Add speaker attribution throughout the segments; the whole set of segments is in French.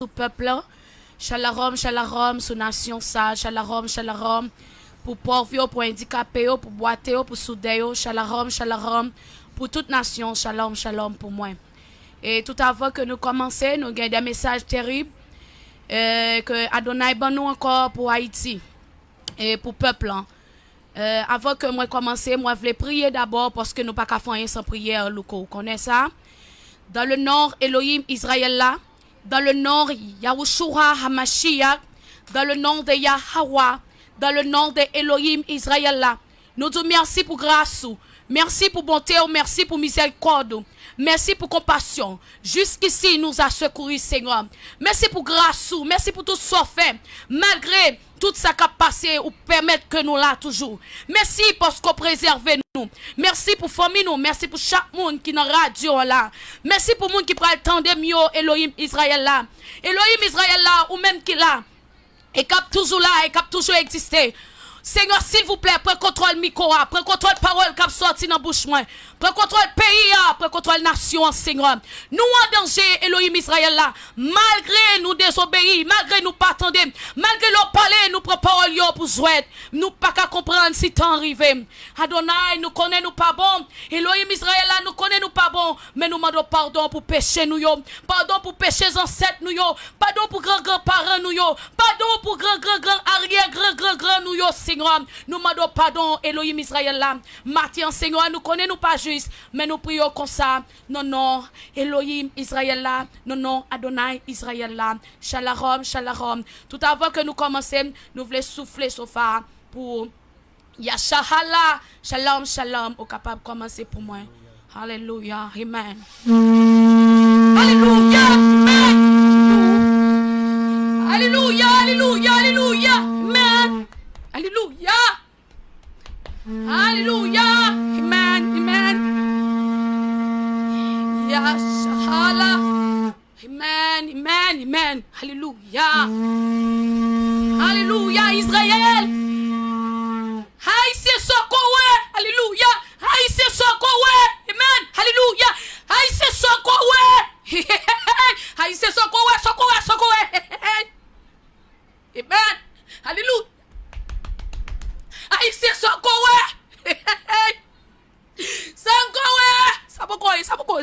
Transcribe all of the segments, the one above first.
Speaker 1: Sous peuple, Shalom, shalom, sous nation sage, shalom, shalom, pour pauvres, pour handicapés, pour boiteux, pour soudés, shalom, shalom, pour toute nation, shalom, shalom pour moi. Et tout avant que nous commençons, nous avons des messages terribles que Adonai ban nous encore pour Haïti et pour le peuple. Avant que moi commence, moi je voulais prier d'abord parce que nous pas qu'à faire rien sans prière, Louko. Vous connaissez ça? Dans le nord, Elohim, Israël là. Dans le nord, Yahushua Hamashiach. Dans le nom de Yahweh. Dans le nom de Elohim, Israël là. Nous disons merci pour grâce. Merci pour bonté. Merci pour miséricorde. Merci pour compassion. Jusqu'ici, nous a secouru, Seigneur. Merci pour grâce. Merci pour tout ce qu'on fait. Malgré tout ça qui a passé, ou permettre que nous là toujours. Merci parce qu'on préserve nous. Merci pour famille nous. Merci pour chaque monde qui est dans la radio là. Merci pour monde qui prend le temps de mieux, Elohim Israël là. Elohim Israël là, ou même qui là. Et qui a toujours là, et qui a toujours existé. Seigneur, s'il vous plaît, prends contrôle micro, prends contrôle parole qui a sorti dans la bouche. Prends contrôle pays, prends contrôle nation, Seigneur. Nous en danger, Elohim Israël là. Malgré nous désobéir, malgré nous pas attendre, malgré nous parler, nous prenons parole pour jouer. Nous pas qu'à comprendre si temps arrivé. Adonai, nous connaissons nous pas bon. Elohim Israël là, nous connaissons nous pas bon. Mais nous demandons pardon pour péché nous yo. Pardon pour péché ancêtres nous yo. Pardon pour grand-parents nous yo. Pardon pour grand arrière-grand nous yo. Seigneur, nous demandons pardon, Elohim Israël là. Matin, Seigneur, nous connaissons nous pas juste, mais nous prions comme ça. Non, non, Elohim Israël là. Non, non, Adonai Israël là. Shalom, shalom. Tout avant que nous commencions, nous voulons souffler sofa pour Yashahala. Shalom, shalom. Au capable de commencer pour moi. Alléluia. Amen. Alléluia. Amen. Alléluia, alléluia, alléluia. Amen. Alléluia. Alléluia. Amen. Amen. Yashala. Amen. Amen. Amen. Alléluia. Alléluia. Israël. Haïtien sokowe. Alléluia. Haïtien sokowe. Amen. Alléluia. Haïtien sokowe. Haïtien sokowe. Sokowe. Sokowe. Amen. Alléluia. Haïtien sokowe. Sankowe. Sabokowe.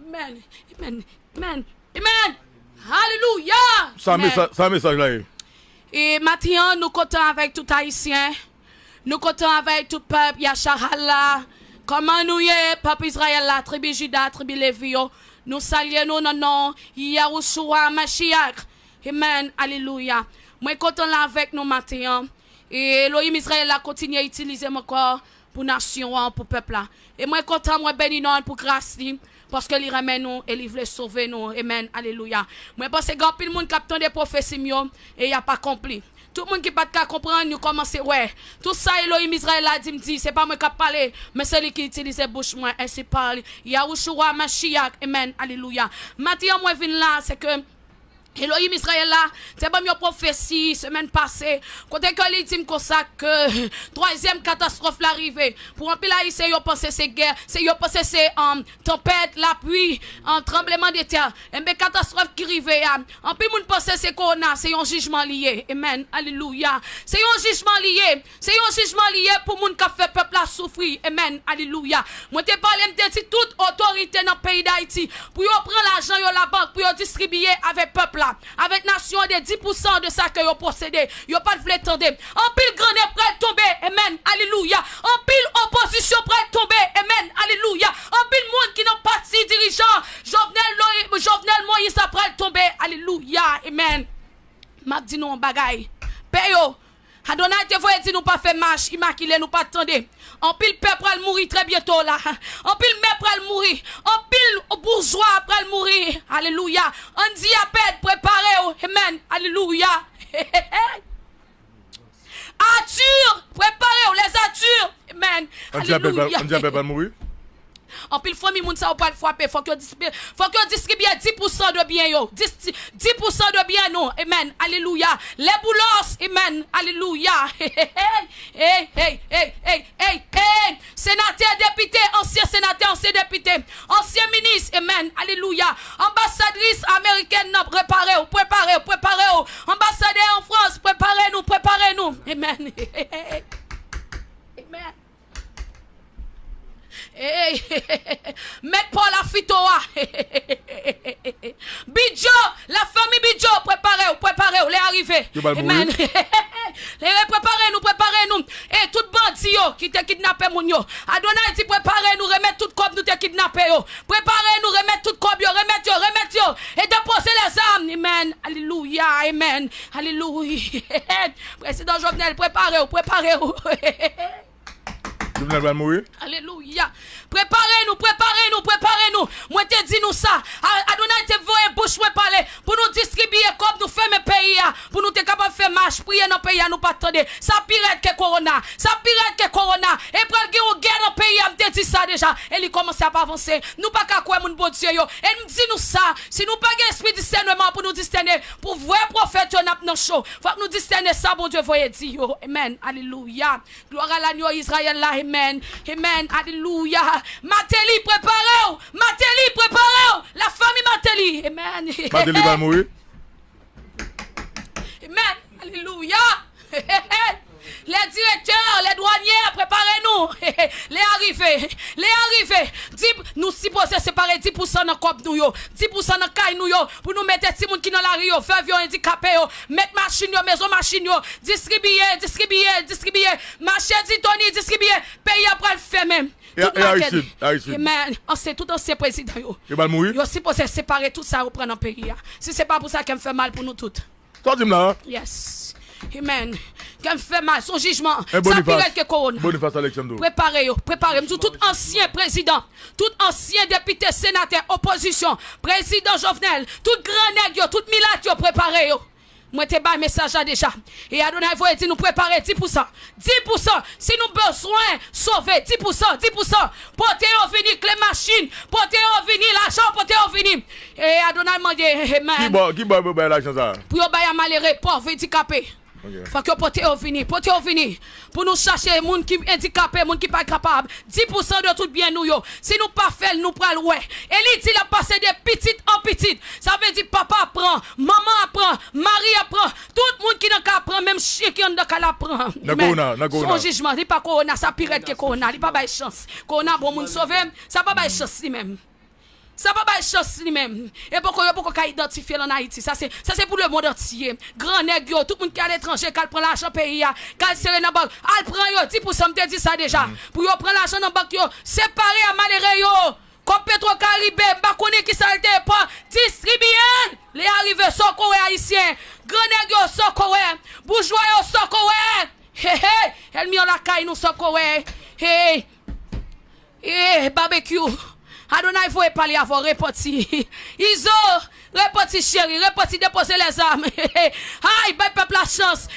Speaker 1: Amen. Amen. Amen. Amen. Alléluia.
Speaker 2: Ça message là.
Speaker 1: Et maintenant, nous comptons avec tout haïtien. Nous comptons avec tout peuple. Yashahala. Comment nous y est, peuple Israël là, tribu Juda, tribu Lévi. Nous saluons nous nom Yahushua Mashiach. Amen. Alléluia. Moi, comptons là avec nous maintenant. Et Elohim Israël a continué à utiliser mon corps pour nation, pour peuple là. Et moi, content, moi, béni non pour grâce, parce que il ramène nous et il veut sauver nous. Amen. Alléluia. Moi, parce que grand pile monde captant des prophéties et il n'y a pas accompli. Tout le monde qui pas de comprendre, nous commençons, ouais. Tout ça, Elohim Israël a dit, c'est pas moi qui parle, mais c'est lui qui utilise bouche, moi, ainsi parle. Yahushua Mashiach. Amen. Alléluia. Maintenant, moi, je viens là, c'est que Elohim Israël là, c'est pas une prophétie semaine passée. Quand il dit comme ça que troisième catastrophe l'arrivée. Pour un pile haïtien, yo pensé c'est guerre, c'est tempête, la pluie, un tremblement de terre. Et bien catastrophe qui arrive. En plus moun pensé c'est corona, c'est un jugement lié. Amen. Alléluia. C'est un jugement lié. C'est un jugement lié pour moun qui fait peuple à souffrir. Amen. Alléluia. Moi te parlé de toute autorité dans le pays d'Haïti pour yo prendre l'argent yo la banque pour yo distribuer avec peuple. Avec nation de 10% de ça que vous possédez, vous pas de voulez tendre. En pile grenade prêt tomber, amen, alléluia. En pile opposition prêt tomber, amen, alléluia. En pile monde qui n'ont pas de dirigeant, Jovenel Moïse prêt tomber, alléluia, amen. M'a dit nous en bagaille. Payo. Adonai te voye dit nous pas faire marche, immaculé nous pas attendre. En pile peuple va mourir très bientôt là. En pile mère va mourir. En pile bourgeois va mourir. Alléluia. On dit à peine préparez. Amen. Alléluia. Arthur, préparez les Arthur. Amen.
Speaker 2: On dit à peine va mourir.
Speaker 1: En pile famille moun ça ou pas frapper, faut que distribuer 10% de bien yo. 10% de bien nous. Amen. Alléluia. Les boulos, amen. Alléluia. Hey. Sénateur, député, ancien sénateur, ancien député, ancien ministre, amen. Alléluia. Ambassadrice américaine, préparez-vous. Ambassadeur en France, préparez-nous. Amen. Amen. Hey, Maître Paul Afitoa. Bidjo, la famille Bidjo, préparez-vous, les arrivés. Amen. Préparez-nous. Et tout bandit qui te kidnappé moun yo. Adonai dit préparez-nous, remettre tout comme nous te kidnappé yo. Préparez-nous, remettre tout comme yo, remettre yo. Et déposer les armes. Amen. Alléluia. Amen. Alléluia. Président Jovenel, préparez-vous.
Speaker 2: Jovenel va mourir.
Speaker 1: Alléluia. Préparez-nous. Moi te dis nous ça. Adonai te voye bouche moi parler pour nous distribuer comme nous faisons pays pour nous te capable faire marche prier dans pays nous pas attendre. Ça pire que corona. Et pour une guerre dans pays me te dit ça déjà et il commence à avancer. Nous pas qu'à quoi mon bon Dieu yo. Et nous dit nous ça. Si nous pas esprit discernement pour nous discerner pour vrai prophète yo n'a dans show. Faut que nous discerner ça bon Dieu voye dire yo. Amen. Alléluia. Gloire à l'agneau Israël là. Amen. Alléluia. Matéli, préparez-vous. La famille Matéli. Amen.
Speaker 2: Matéli va mourir.
Speaker 1: Amen. Alléluia. Les directeurs, les douaniers, préparez-nous. Les arrivés. Nous supposons séparer 10% dans cop nous yo, 10% dans caille nous yo, pour nous mettre des gens qui dans la rue yo, faire vieux handicapé yo, mettre machine yo, maison machine yo, distribuer. Marché Tony, distribuer. Pays après le fait même. Amen. On sait tout ancien président yo.
Speaker 2: Il va mourir.
Speaker 1: Yo supposé séparer tout ça ou prendre un pays. Si c'est pas pour ça qu'elle me fait mal pour nous toutes.
Speaker 2: Toi dis là.
Speaker 1: Yes. Amen. Qu'elle me fait mal, son jugement. Ça
Speaker 2: Boniface,
Speaker 1: que corona.
Speaker 2: Boniface Alexandre.
Speaker 1: Préparez. Tout ancien président, tout ancien député, sénateur, opposition, président Jovenel, tout grand nègre, tout milat, préparez. Moi, te bas message là déjà. Et Adonai, vous dit nous préparer 10%. 10%. Si nous besoin sauver 10%. Portez au vini clé machine. Portez au vini l'argent. Portez au vini. Et Adonai m'a dit, amen.
Speaker 2: Qui va l'argent ça?
Speaker 1: Pour y'a bailler malheureux, pauvre, handicapé. Faut que portez au vini. Pour nous chercher les gens qui sont handicapés, les gens qui ne sont pas capables. 10% de tout bien nous yo. Si nous pas fait, nous prenons ouais. Et il dit a passé de petite en petite. Ça veut dire papa apprend, maman apprend, mari apprend. Tout le monde qui n'a qu'à apprendre, même chien qui n'a qu'à l'apprendre. Son jugement, il n'est pas corona, ça pire que corona. Il n'est pas de chance. Corona, bon, monde sauvé, ça n'a pas de chance lui-même. Ça va pas chance lui-même. Et pourquoi identifier en Haïti? Ça c'est pour le monde entier. Grand nègre, tout le monde qui est à l'étranger, qui prend l'argent pays, qui serre dans la banque, elle prend 10%, me dit ça déjà. Pour yo prendre l'argent dans la banque, séparé à malheureux yo. Comme Petro Caribé, Bakone qui salte pas, distribuer. Les arrivés sont haïtiens. Grand nègre sont bourgeois sont elle mis en la caille nous sont barbecue. Adonai, il faut parler avant reparti. Iso, reparti chéri, reparti déposer les armes. Aïe, ben peuple la chance.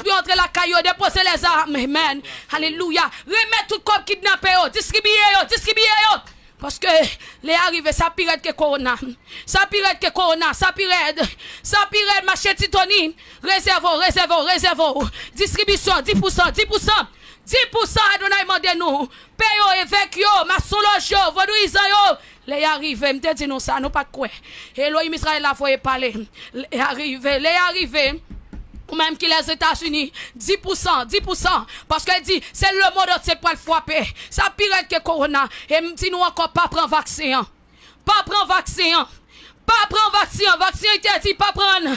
Speaker 1: Pour entrer la caillou, déposer les armes. Amen. Alléluia. Remettre tout comme kidnappé, distribuer. Parce que les arrivés, ça pire que corona. Ça pire, marché Titoni. Réservons. Distribution, 10%. 10% Adonai mande nous. Payo évêque yo, maçon loge yo, vaudouisan yo. Les arrivés, m'te dit nous ça, nous pas quoi. Elohim Israël la faut parler. Les arrivés. Ou même qui les États-Unis, 10%. Parce qu'elle dit, c'est le monde entier pour le frapper. Ça pire que corona. Et me dit nous encore pas prendre vaccin. Vaccin interdit, pas prendre.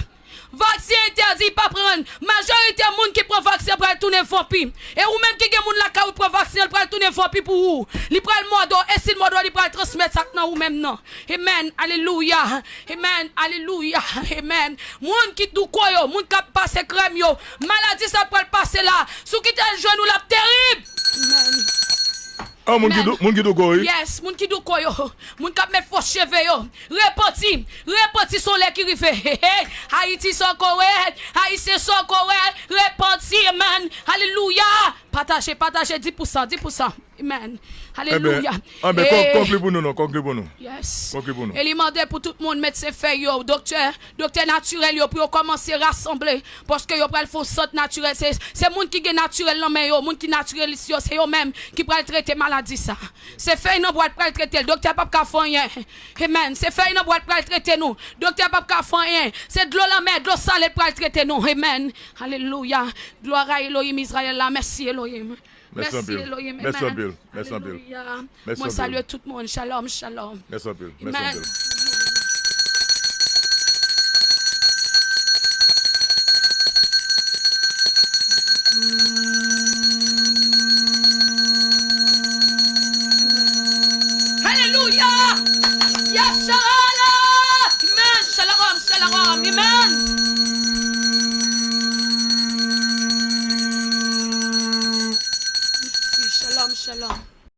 Speaker 1: Vaccin interdit, pas prendre. Majorité de monde qui prend vaccin pour le tourner vampire. Et ou même qui gen moun la ka ou prend vaccin pour le tourner vampire pour ou. Li prend le modo et si le modo li prend transmettre ça nan ou même non. Amen. Alléluia. Amen. Moun qui dou ko yo, moun qui passe crème yo. Maladie ça pour passer là. Sou qui te genou la terrible. Amen.
Speaker 2: Ah, moun ki do koy.
Speaker 1: Yes, moun ki do koy yo. Moun kap met fos cheve yo. Repenti son lè ki rive. Haïti son correct. Haïti son correct. Repenti, amen. Alléluia. Partagez 10%. Amen.
Speaker 2: Eh
Speaker 1: Alléluia.
Speaker 2: bien, conclue pour nous, non, conclue pour nous.
Speaker 1: Yes.
Speaker 2: Conclue pour nous.
Speaker 1: Et il demandait pour tout le monde mettre ses feuilles, docteur naturel, yo, pour commencer à rassembler. Parce que yo pral font centre naturel. C'est monde qui est naturel, non, mais yo, monde qui naturel ici, c'est yo même qui pral traiter maladie ça. Ces feuilles, non, pral traiter. Le docteur pas faire rien. Amen. Ces feuilles, non, pral traiter nous. Docteur pas faire rien. C'est de l'eau la mer, de l'eau salée, pral traiter nous. Amen. Alléluia. Gloire à Elohim Israël là. Merci Elohim.
Speaker 2: Merci
Speaker 1: Elohim.
Speaker 2: Merci un peu. Merci un peu.
Speaker 1: Moi salue tout le monde. Shalom, shalom.
Speaker 2: Merci un peu. Merci un
Speaker 1: Amen.
Speaker 2: peu.